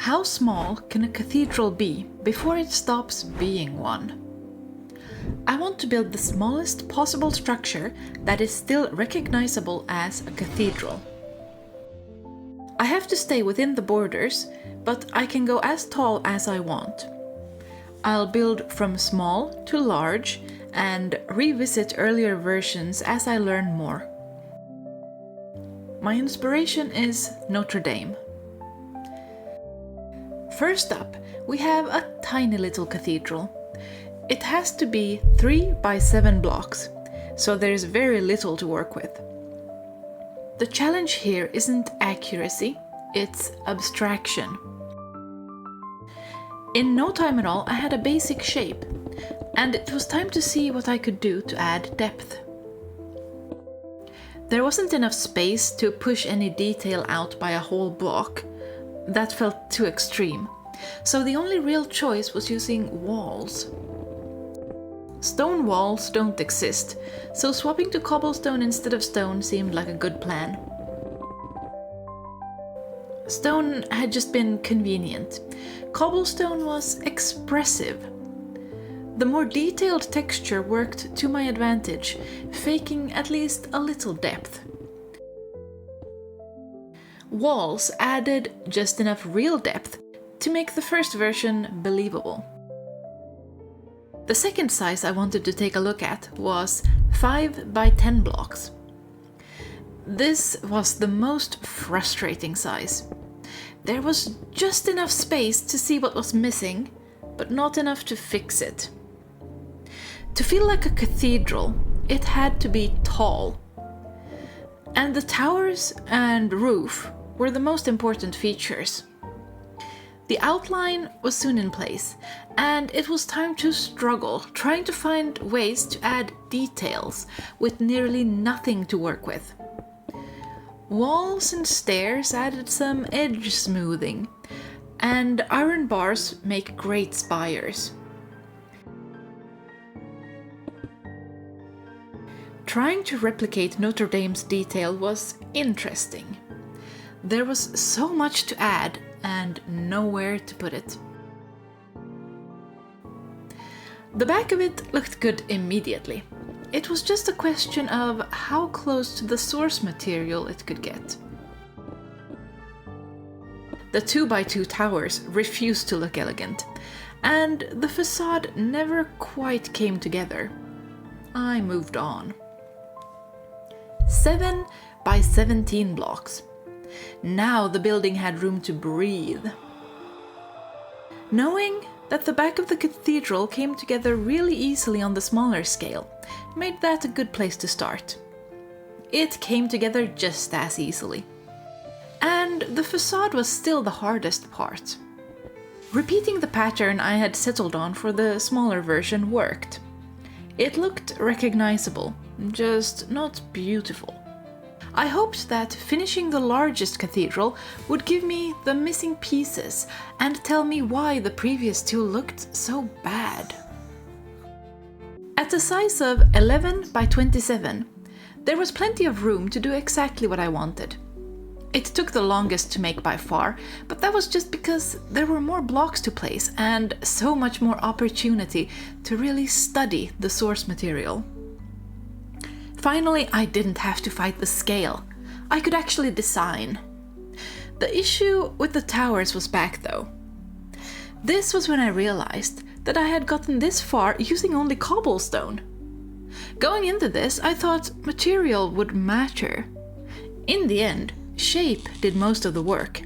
How small can a cathedral be before it stops being one? I want to build the smallest possible structure that is still recognizable as a cathedral. I have to stay within the borders, but I can go as tall as I want. I'll build from small to large and revisit earlier versions as I learn more. My inspiration is Notre-Dame. First up, we have a tiny little cathedral. It has to be 3 by 7 blocks, so there's very little to work with. The challenge here isn't accuracy, it's abstraction. In no time at all, I had a basic shape, and it was time to see what I could do to add depth. There wasn't enough space to push any detail out by a whole block. That felt too extreme, so the only real choice was using walls. Stone walls don't exist, so swapping to cobblestone instead of stone seemed like a good plan. Stone had just been convenient. Cobblestone was expressive. The more detailed texture worked to my advantage, faking at least a little depth. Walls added just enough real depth to make the first version believable. The second size I wanted to take a look at was 5 by 10 blocks. This was the most frustrating size. There was just enough space to see what was missing, but not enough to fix it. To feel like a cathedral, it had to be tall. And the towers and roof were the most important features. The outline was soon in place, and it was time to struggle, trying to find ways to add details with nearly nothing to work with. Walls and stairs added some edge smoothing, and iron bars make great spires. Trying to replicate Notre Dame's detail was interesting. There was so much to add and nowhere to put it. The back of it looked good immediately. It was just a question of how close to the source material it could get. The 2 by 2 towers refused to look elegant, and the facade never quite came together. I moved on. 7 by 17 blocks. Now the building had room to breathe. Knowing that the back of the cathedral came together really easily on the smaller scale made that a good place to start. It came together just as easily. And the facade was still the hardest part. Repeating the pattern I had settled on for the smaller version worked. It looked recognizable, just not beautiful. I hoped that finishing the largest cathedral would give me the missing pieces and tell me why the previous two looked so bad. At the size of 11 by 27, there was plenty of room to do exactly what I wanted. It took the longest to make by far, but that was just because there were more blocks to place and so much more opportunity to really study the source material. Finally, I didn't have to fight the scale. I could actually design. The issue with the towers was back though. This was when I realized that I had gotten this far using only cobblestone. Going into this, I thought material would matter. In the end, shape did most of the work.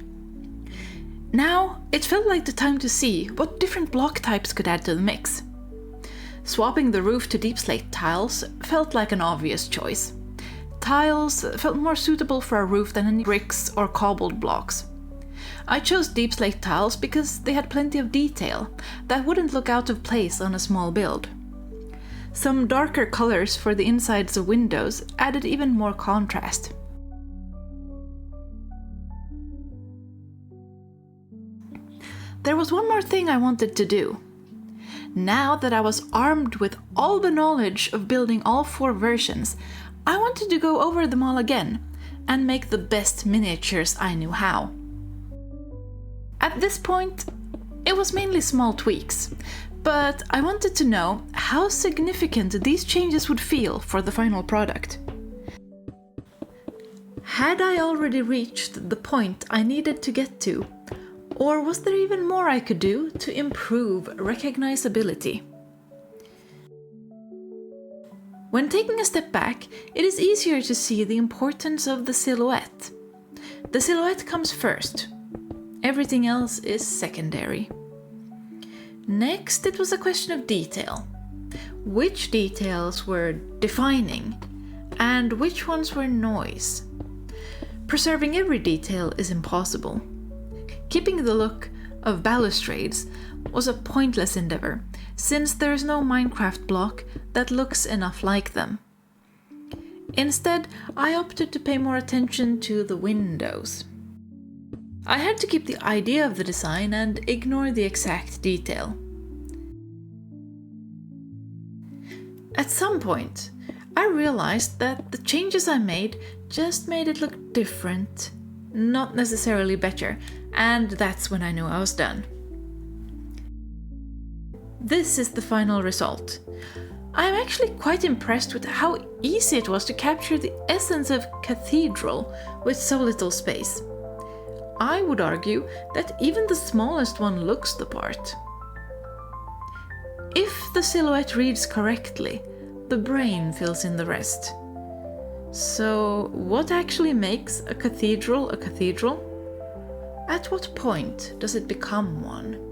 Now, it felt like the time to see what different block types could add to the mix. Swapping the roof to deep slate tiles felt like an obvious choice. Tiles felt more suitable for a roof than any bricks or cobbled blocks. I chose deep slate tiles because they had plenty of detail that wouldn't look out of place on a small build. Some darker colors for the insides of windows added even more contrast. There was one more thing I wanted to do. Now that I was armed with all the knowledge of building all 4 versions, I wanted to go over them all again and make the best miniatures I knew how. At this point, it was mainly small tweaks, but I wanted to know how significant these changes would feel for the final product. Had I already reached the point I needed to get to, or was there even more I could do to improve recognizability? When taking a step back, it is easier to see the importance of the silhouette. The silhouette comes first. Everything else is secondary. Next, it was a question of detail. Which details were defining, and which ones were noise? Preserving every detail is impossible. Keeping the look of balustrades was a pointless endeavor, since there is no Minecraft block that looks enough like them. Instead, I opted to pay more attention to the windows. I had to keep the idea of the design and ignore the exact detail. At some point, I realized that the changes I made just made it look different, not necessarily better, and that's when I knew I was done. This is the final result. I'm actually quite impressed with how easy it was to capture the essence of Cathedral with so little space. I would argue that even the smallest one looks the part. If the silhouette reads correctly, the brain fills in the rest. So, what actually makes a cathedral a cathedral? At what point does it become one?